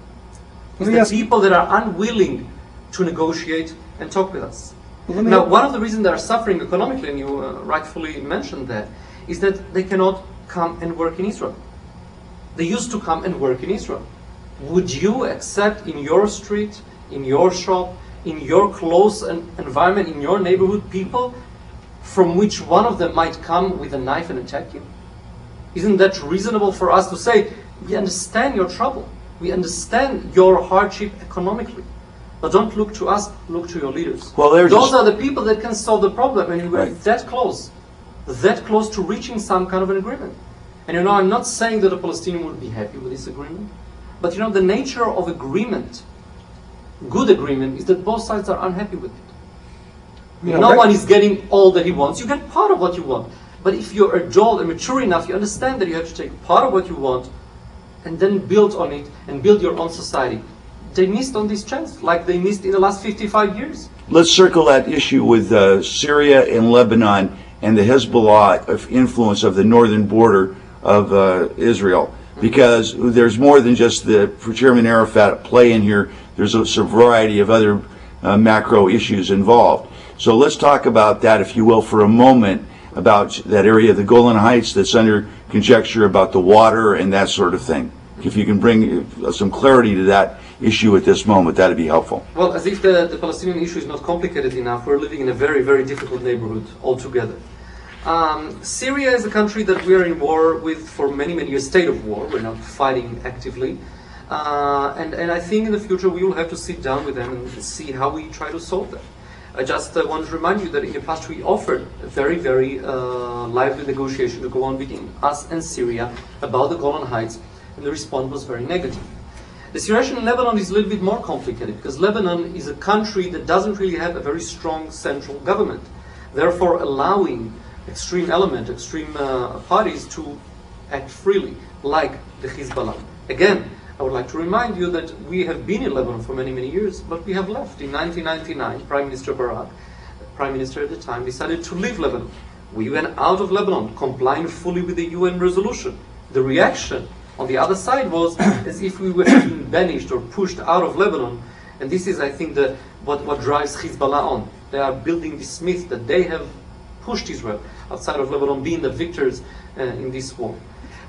It's the people that are unwilling to negotiate and talk with us. Now, one of the reasons they are suffering economically, and you rightfully mentioned that, is that they cannot come and work in Israel. They used to come and work in Israel. Would you accept in your street, in your shop, in your close environment, in your neighborhood, people from which one of them might come with a knife and attack you? Isn't that reasonable for us to say, we understand your trouble, we understand your hardship economically, but don't look to us, look to your leaders. Well, those are the people that can solve the problem, and we're right. that close to reaching some kind of an agreement. And you know, I'm not saying that the Palestinians would be happy with this agreement, but you know, the nature of agreement, good agreement, is that both sides are unhappy with it. No one is getting all that he wants. You get part of what you want. But if you're adult and mature enough, you understand that you have to take part of what you want and then build on it and build your own society. They missed on this chance, like they missed in the last 55 years. Let's circle that issue with Syria and Lebanon and the Hezbollah influence of the northern border of Israel. Because there's more than just the Chairman Arafat at play in here. There's a variety of other macro issues involved. So let's talk about that, if you will, for a moment, about that area of the Golan Heights that's under conjecture about the water and that sort of thing. If you can bring some clarity to that issue at this moment, that'd be helpful. Well, as if the Palestinian issue is not complicated enough, we're living in a very, very difficult neighborhood altogether. Syria is a country that we are in war with for many, many years, state of war. We're not fighting actively. And I think in the future we will have to sit down with them and see how we try to solve that. I just want to remind you that in the past we offered a very, very lively negotiation to go on between us and Syria about the Golan Heights, and the response was very negative. The situation in Lebanon is a little bit more complicated because Lebanon is a country that doesn't really have a very strong central government, therefore allowing extreme parties to act freely, like the Hezbollah. Again, I would like to remind you that we have been in Lebanon for many, many years, but we have left. In 1999, Prime Minister Barak, Prime Minister at the time, decided to leave Lebanon. We went out of Lebanon, complying fully with the UN resolution. The reaction on the other side was as if we were being banished or pushed out of Lebanon. And this is, I think, what drives Hezbollah on. They are building this myth that they have pushed Israel outside of Lebanon, being the victors in this war.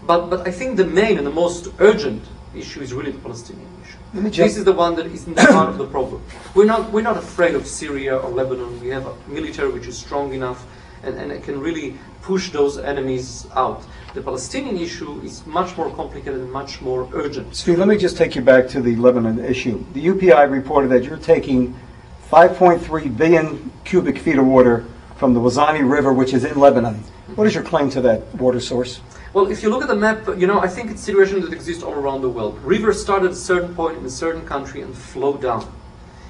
But I think the main and the most urgent issue is really the Palestinian issue. This is the one that is in the heart of the problem. We're not afraid of Syria or Lebanon. We have a military which is strong enough and it can really push those enemies out. The Palestinian issue is much more complicated and much more urgent. Steve, let me just take you back to the Lebanon issue. The UPI reported that you're taking 5.3 billion cubic feet of water from the Wazani River, which is in Lebanon. What is your claim to that water source? Well, if you look at the map, I think it's a situation that exists all around the world. Rivers start at a certain point in a certain country and flow down.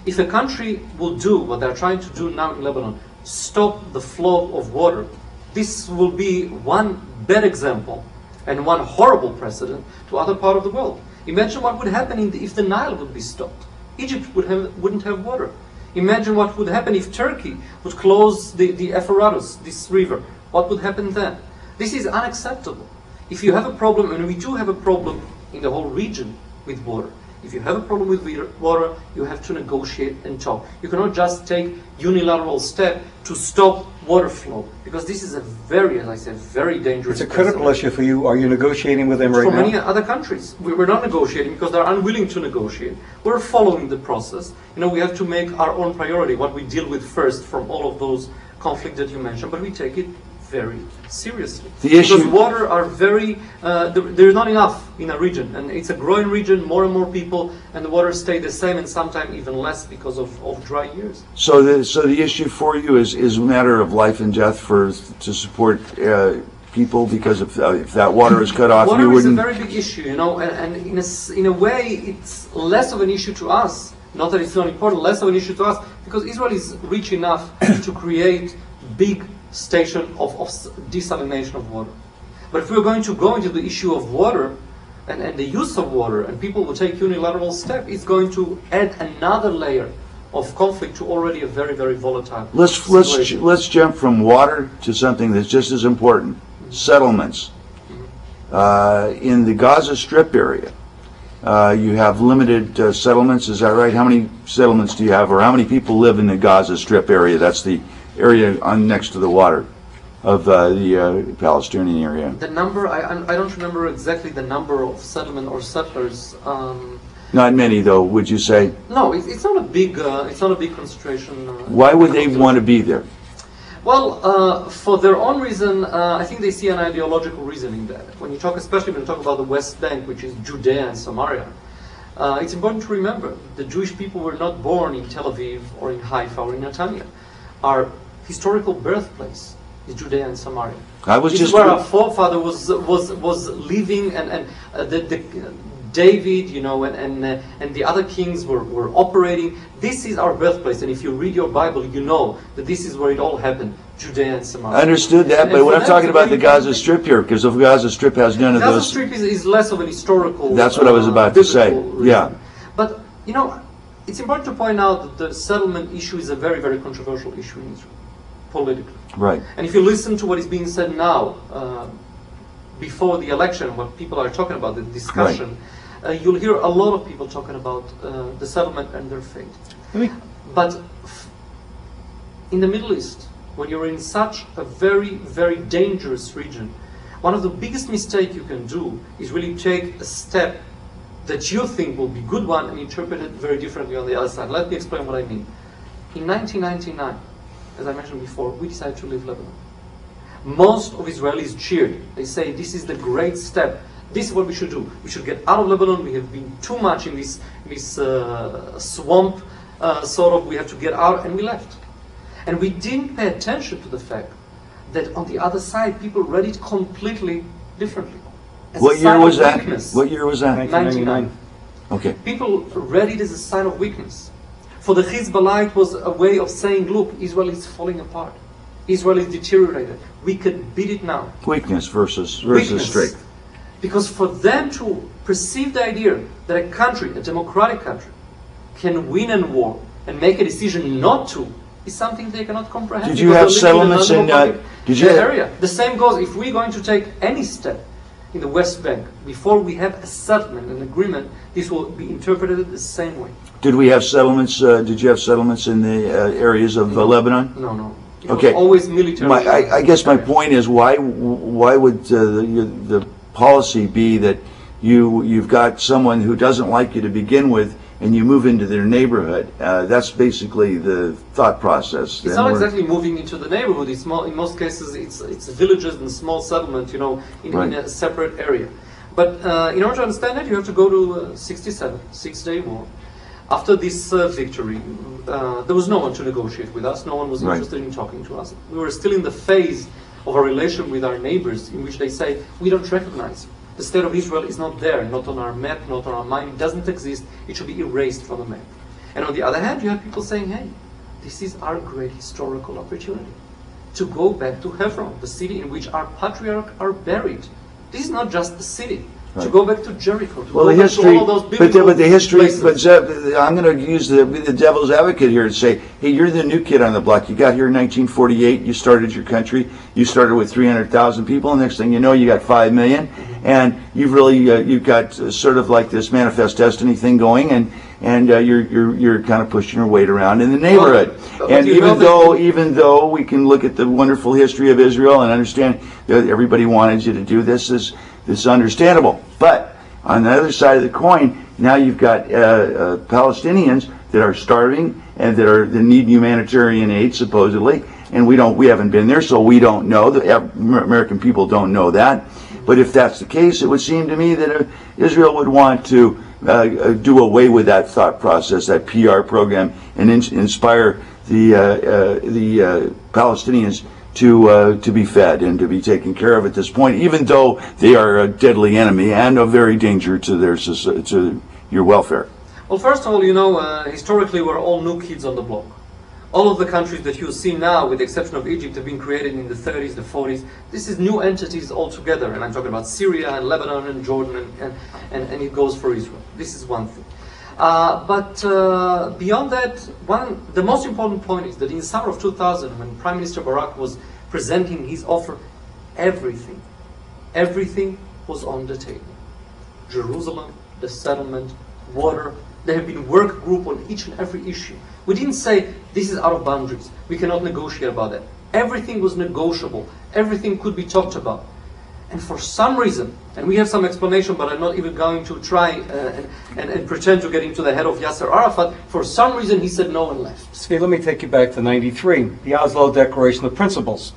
If a country will do what they're trying to do now in Lebanon, stop the flow of water, this will be one bad example and one horrible precedent to other part of the world. Imagine what would happen if the Nile would be stopped. Egypt wouldn't have water. Imagine what would happen if Turkey would close the Euphrates, this river. What would happen then? This is unacceptable. If you have a problem, and we do have a problem in the whole region with water, if you have a problem with water, you have to negotiate and talk. You cannot just take unilateral step to stop water flow, because this is a very, as I said, very dangerous. It's a critical issue for you. Are you negotiating with them right now? For many other countries, we're not negotiating because they're unwilling to negotiate. We're following the process. We have to make our own priority what we deal with first from all of those conflicts that you mentioned, but we take it very seriously. Because water are there's not enough in a region, and it's a growing region, more and more people, and the water stay the same and sometimes even less because of dry years. So the issue for you is a matter of life and death to support people, because if that water is cut off, water you wouldn't. Water is a very big issue, and in a way it's less of an issue to us. Not that it's not important, less of an issue to us, because Israel is rich enough to create big station of desalination of water. But if we're going to go into the issue of water and the use of water, and people will take unilateral step, it's going to add another layer of conflict to already a very, very volatile situation. Let's jump from water to something that's just as important: settlements. In the Gaza Strip area, you have limited settlements. Is that right? How many settlements do you have, or how many people live in the Gaza Strip area? That's the area next to the water of the Palestinian area. The number, I don't remember exactly the number of settlement or settlers. Not many, though, would you say? No, it's not a big concentration. Why would they want to be there? Well, for their own reason, I think they see an ideological reason in that. Especially when you talk about the West Bank, which is Judea and Samaria, it's important to remember the Jewish people were not born in Tel Aviv or in Haifa or in Netanya. Our historical birthplace is Judea and Samaria. This is where our forefather was living, and David, and the other kings were operating. This is our birthplace, and if you read your Bible, you know that this is where it all happened, Judea and Samaria. I understood that, but when I'm talking about the Gaza Strip here, because the Gaza Strip has none of those. Gaza Strip is less of an historical. That's what I was about to say. Reason. Yeah, but it's important to point out that the settlement issue is a very, very controversial issue in Israel, politically. right. And if you listen to what is being said now, before the election, what people are talking about, the discussion, you'll hear a lot of people talking about the settlement and their fate. But in the Middle East, when you're in such a very, very dangerous region, one of the biggest mistakes you can do is really take a step that you think will be a good one and interpret it very differently on the other side. Let me explain what I mean. In 1999, as I mentioned before, we decided to leave Lebanon. Most of Israelis cheered. They say this is the great step. This is what we should do. We should get out of Lebanon. We have been too much in this swamp, we have to get out, and we left. And we didn't pay attention to the fact that on the other side, people read it completely differently. What year was that? What year was that? 1999. Okay. People read it as a sign of weakness. For the Hezbollah, it was a way of saying, look, Israel is falling apart. Israel is deteriorated. We could beat it now. Weakness versus strength. Because for them to perceive the idea that a country, a democratic country, can win a war and make a decision not to, is something they cannot comprehend. Did you have settlements in area? The same goes if we're going to take any step in the West Bank before we have a settlement, an agreement. This will be interpreted the same way. Did we have settlements? Did you have settlements in the areas of Lebanon? No. It okay. was always military. I guess my point is why would the policy be that you've got someone who doesn't like you to begin with, and you move into their neighborhood. That's basically the thought process. It's not exactly moving into the neighborhood. It's more, in most cases, it's villages and small settlement, in a separate area. But in order to understand that, you have to go to 67, 6-day war. After this victory, there was no one to negotiate with us. No one was interested in talking to us. We were still in the phase of a relation with our neighbors in which they say, we don't recognize you. The state of Israel is not there, not on our map, not on our mind. It doesn't exist. It should be erased from the map. And on the other hand, you have people saying, hey, this is our great historical opportunity to go back to Hebron, the city in which our patriarchs are buried. This is not just a city. To go back to Jericho, to well, go the back history, to all those but the history. places. But I'm going to use the devil's advocate here and say, hey, you're the new kid on the block. You got here in 1948. You started your country. You started with 300,000 people. And next thing you know, you got 5 million, and you've really you've got sort of like this manifest destiny thing going, and you're kind of pushing your weight around in the neighborhood. Well, and even though we can look at the wonderful history of Israel and understand that everybody wanted you to do this, it's understandable. But on the other side of the coin, now you've got Palestinians that are starving and that need humanitarian aid supposedly, and we haven't been there, so we don't know. The American people don't know that. But if that's the case, it would seem to me that Israel would want to do away with that thought process, that PR program, and inspire the Palestinians to be fed and to be taken care of at this point, even though they are a deadly enemy and a very danger to your welfare. Well, first of all, historically we're all new kids on the block. All of the countries that you see now, with the exception of Egypt, have been created in the 30s, the 40s. This is new entities altogether, and I'm talking about Syria and Lebanon and Jordan, and it goes for Israel. This is one thing. But beyond that, the most important point is that in the summer of 2000, when Prime Minister Barak was presenting his offer, everything was on the table. Jerusalem, the settlement, water. There have been work group on each and every issue. We didn't say this is out of boundaries. We cannot negotiate about that. Everything was negotiable. Everything could be talked about. And for some reason, and we have some explanation, but I'm not even going to try and pretend to get into the head of Yasser Arafat. For some reason, he said no and left. Zvi, let me take you back to 93, the Oslo Declaration of Principles.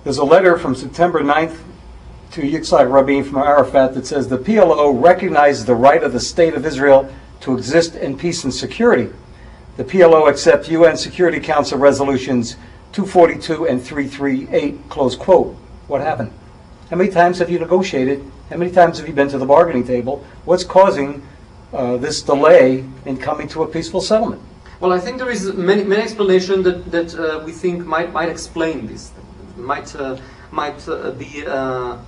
There's a letter from September 9th to Yitzhak Rabin from Arafat that says the PLO recognizes the right of the State of Israel to exist in peace and security. The PLO accepts UN Security Council resolutions 242 and 338, close quote. What happened? How many times have you negotiated? How many times have you been to the bargaining table? What's causing this delay in coming to a peaceful settlement? Well, I think there is many explanations that we think might explain this, might be a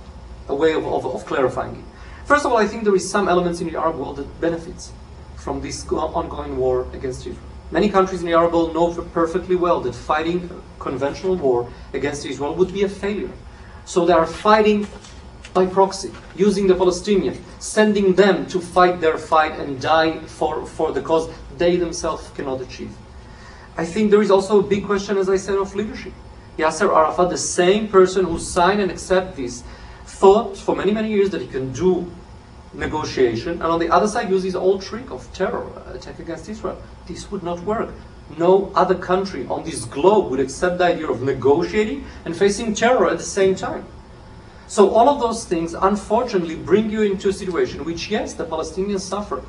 way of clarifying it. First of all, I think there is some elements in the Arab world that benefits from this ongoing war against Israel. Many countries in the Arab world know perfectly well that fighting a conventional war against Israel would be a failure. So they are fighting by proxy, using the Palestinians, sending them to fight their fight and die for the cause they themselves cannot achieve. I think there is also a big question, as I said, of leadership. Yasser Arafat, the same person who signed and accepted this, thought for many, many years that he can do negotiation, and on the other side use his old trick of terror, attack against Israel. This would not work. No other country on this globe would accept the idea of negotiating and facing terror at the same time. So all of those things, unfortunately, bring you into a situation which, yes, the Palestinians suffer.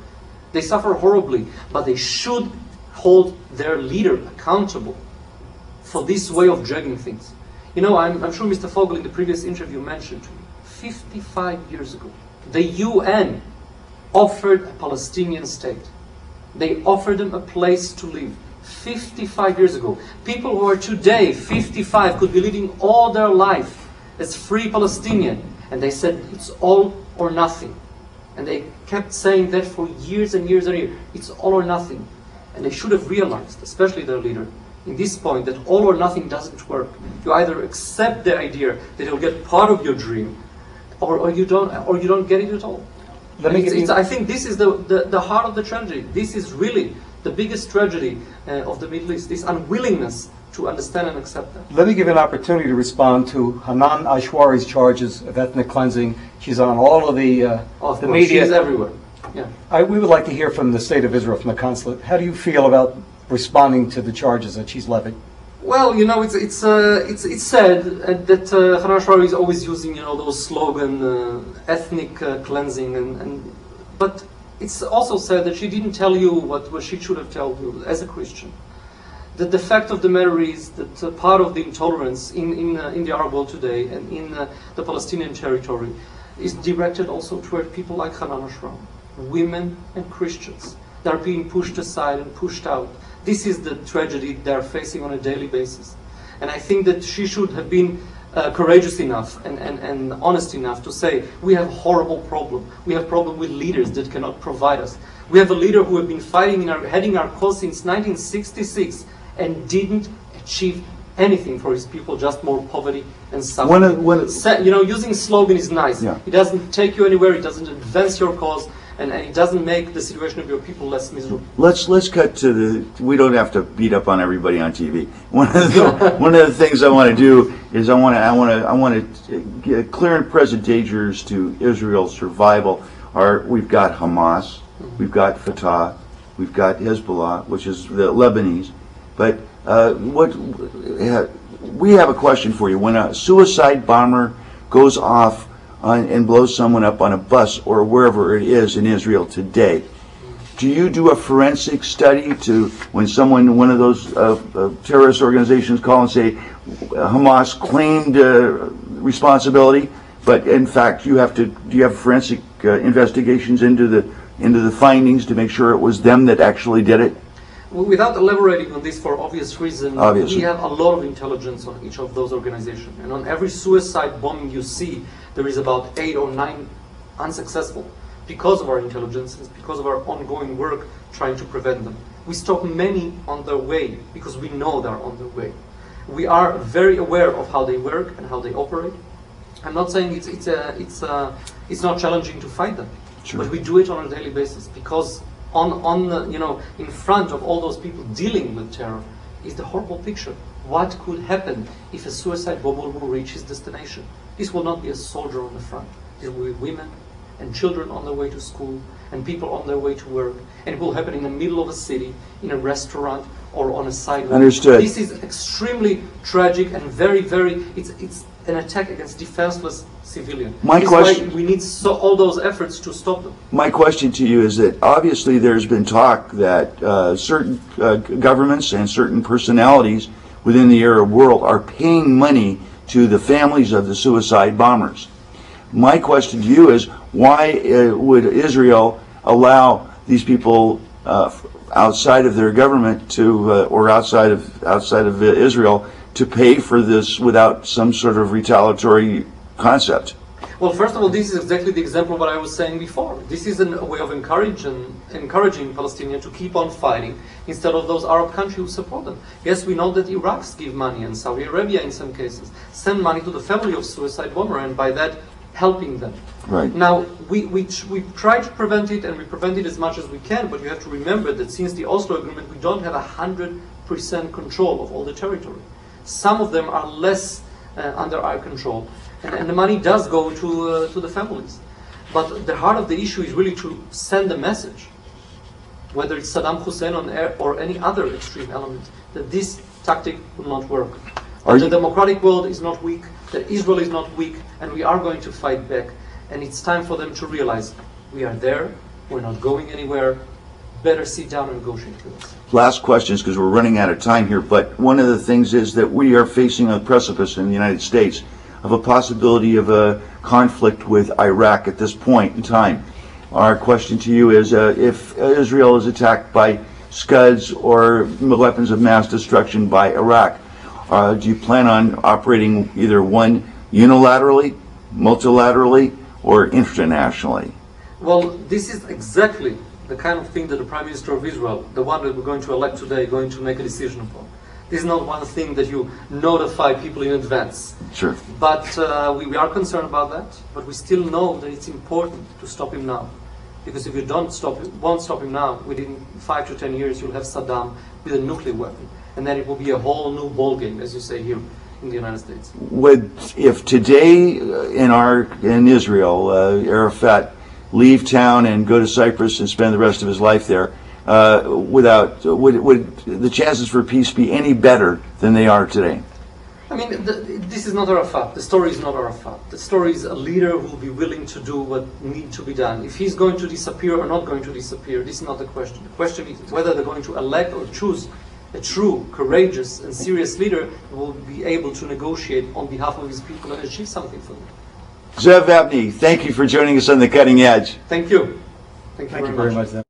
They suffer horribly, but they should hold their leader accountable for this way of dragging things. I'm sure Mr. Fogel in the previous interview mentioned to me, 55 years ago, the UN offered a Palestinian state. They offered them a place to live. 55 years ago. People who are today 55 could be living all their life as free Palestinian. And they said it's all or nothing. And they kept saying that for years and years and years. It's all or nothing. And they should have realized, especially their leader, in this point, that all or nothing doesn't work. You either accept the idea that you'll get part of your dream, or you don't get it at all. I think this is the heart of the tragedy. This is really the biggest tragedy of the Middle East, this unwillingness to understand and accept that. Let me give you an opportunity to respond to Hanan Ashwari's charges of ethnic cleansing. She's on all of the Of the course, media. she's everywhere. Yeah. We would like to hear from the State of Israel, from the consulate. How do you feel about responding to the charges that she's levied? Well, you know, it's said that Hanan Ashwari is always using, you know, those slogan, ethnic cleansing, but it's also said that she didn't tell you what she should have told you as a Christian. That the fact of the matter is that part of the intolerance in the Arab world today and in the Palestinian territory is directed also toward people like Hanan Ashwari, women and Christians that are being pushed aside and pushed out. This is the tragedy they're facing on a daily basis. And I think that she should have been courageous enough and honest enough to say, we have a horrible problem. We have a problem with leaders that cannot provide us. We have a leader who has been fighting heading our cause since 1966 and didn't achieve anything for his people, just more poverty and suffering. You know, using slogan is nice. Yeah. It doesn't take you anywhere, it doesn't advance your cause, and it doesn't make the situation of your people less miserable. Let's cut to the. We don't have to beat up on everybody on TV. One of the things I want to do is I want to clear and present dangers to Israel's survival. We've got Hamas, we've got Fatah, we've got Hezbollah, which is the Lebanese. But we have a question for you. When a suicide bomber goes off and blows someone up on a bus or wherever it is in Israel today, do you do a forensic study to when one of those terrorist organizations call and say Hamas claimed responsibility, but in fact do you have forensic investigations into the findings to make sure it was them that actually did it? Without elaborating on this for obvious reasons, Obviously. we have a lot of intelligence on each of those organizations. And on every suicide bombing you see, there is about 8 or 9 unsuccessful because of our intelligence, because of our ongoing work trying to prevent them. We stop many on their way because we know they're on their way. We are very aware of how they work and how they operate. I'm not saying it's not challenging to fight them, Sure. but we do it on a daily basis because in front of all those people dealing with terror is the horrible picture. What could happen if a suicide bomber will reach his destination? This will not be a soldier on the front. This will be women and children on their way to school and people on their way to work. And it will happen in the middle of a city, in a restaurant, or on a sidewalk. Understood. This is extremely tragic and very, very, it's an attack against defenseless civilians. This is why we need all those efforts to stop them. My question to you is that obviously there's been talk that certain governments and certain personalities within the Arab world are paying money to the families of the suicide bombers. My question to you is, why would Israel allow these people outside of their government to, or outside of Israel, to pay for this without some sort of retaliatory concept? Well, first of all, this is exactly the example of what I was saying before. This is a way of encouraging Palestinians to keep on fighting instead of those Arab countries who support them. Yes, we know that Iraqs give money, and Saudi Arabia in some cases send money to the family of suicide bomber, and by that helping them. Right. Now, we try to prevent it, and we prevent it as much as we can, but you have to remember that since the Oslo Agreement, we don't have 100% control of all the territory. Some of them are less under our control. And the money does go to the families. But the heart of the issue is really to send a message, whether it's Saddam Hussein or any other extreme element, that this tactic will not work. The democratic world is not weak, that Israel is not weak, and we are going to fight back. And it's time for them to realize we are there, we're not going anywhere, better sit down and negotiate with us. Last questions, because we're running out of time here, but one of the things is that we are facing a precipice in the United States of a possibility of a conflict with Iraq at this point in time. Our question to you is, if Israel is attacked by Scuds or weapons of mass destruction by Iraq, do you plan on operating either one unilaterally, multilaterally, or internationally? Well, this is exactly the kind of thing that the Prime Minister of Israel, the one that we're going to elect today, going to make a decision upon. This is not one thing that you notify people in advance. Sure. But we are concerned about that, but we still know that it's important to stop him now. Because if you won't stop him now, within 5 to 10 years, you'll have Saddam with a nuclear weapon. and then it will be a whole new ballgame, as you say here in the United States. If today in Israel, Arafat leave town and go to Cyprus and spend the rest of his life there, would the chances for peace be any better than they are today? I mean, this is not Arafat. The story is not Arafat. The story is a leader who will be willing to do what needs to be done. If he's going to disappear or not going to disappear, this is not the question. The question is whether they're going to elect or choose a true, courageous, and serious leader who will be able to negotiate on behalf of his people and achieve something for them. Zev Abney, thank you for joining us on The Cutting Edge. Thank you. Thank you Thank you very very much. much.